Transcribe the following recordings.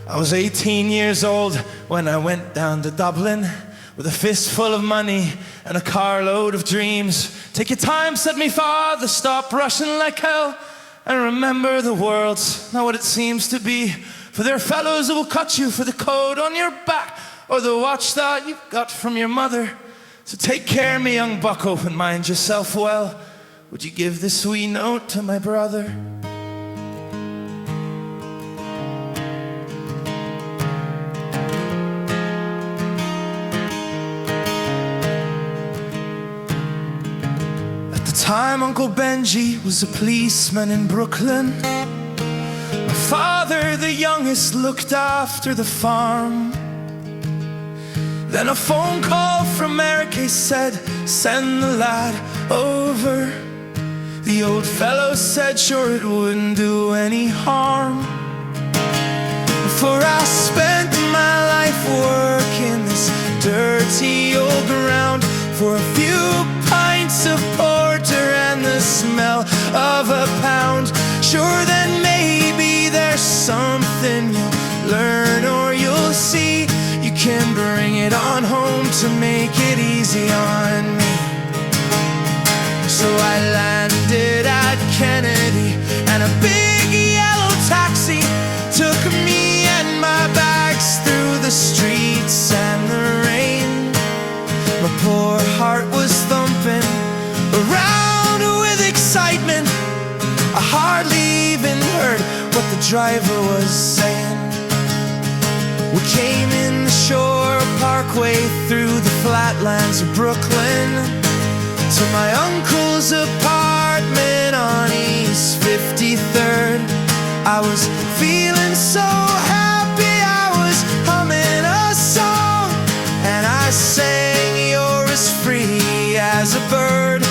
I was 18 years old when I went down to Dublin with a fistful of money and a carload of dreams. Take your time, said me father, stop rushing like hell, and remember the world's not what it seems to be. For there are fellows who will cut you for the coat on your back or the watch that you got from your mother. So take care, me young bucko, and mind yourself well. Would you give this wee note to my brother? At the time, Uncle Benji was a policeman in Brooklyn. My father, the youngest, looked after the farm. Then a phone call from America said, send the lad over. The old fellow said, sure, it wouldn't do any harm. For I spent my life working this dirty old ground for a few pints of porter and the smell of a pound. Sure, then maybe there's something you'll learn or you'll see. You can bring it on home to make it easy on me. So I landed at Kennedy, and a big yellow taxi took me and my bags through the streets and the rain. My poor heart was thumping around with excitement. I hardly even heard what the driver was saying. We came in the Shore Parkway through the flatlands of Brooklyn to my uncle's apartment on East 53rd. I was feeling so happy, I was humming a song, and I sang, you're as free as a bird.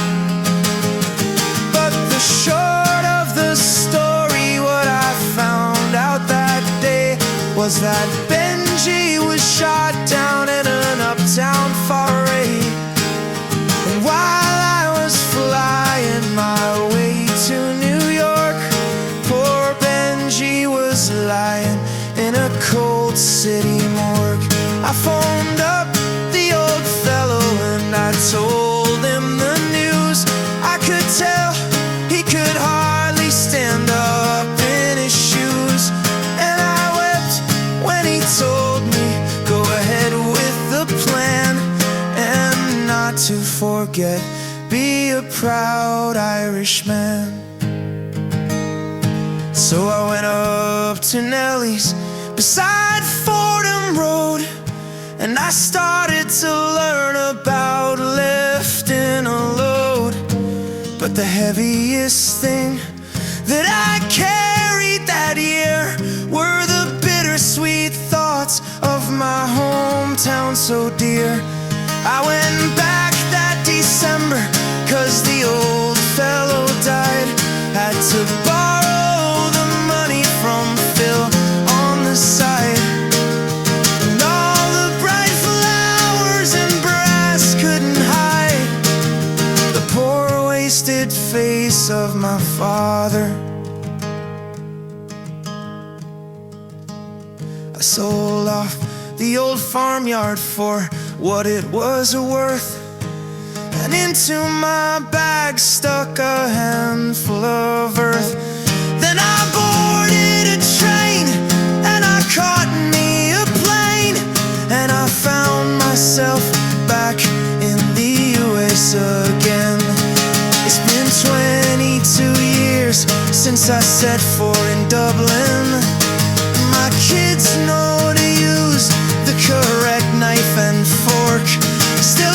But the short of the story, what I found out that day was that Benji was shot down in an uptown foray. And while I was flying my way to New York, poor Benji was lying in a cold city morgue. I phoned up the old fellow and I told him the news. I could tell he could hardly stand up in his shoes, and I wept when he told me go ahead with the plan and not to forget, be a proud Irishman. So I went up to Nellie's beside Fordham Road, and I started to learn about lifting a load. But the heaviest thing that I carried that year were the bittersweet thoughts of my hometown so dear. I went back that December 'cause the old fellow died. Had to borrow the money from Phil on the side. And all the bright flowers and brass couldn't hide the poor wasted face of my father. I sold off the old farmyard for what it was worth, and into my bag stuck a handful of earth. Then I boarded a train and I caught me a plane, and I found myself back in the US again. It's been 22 years since I set foot in Dublin. My kids know to use the correct knife and fork. Still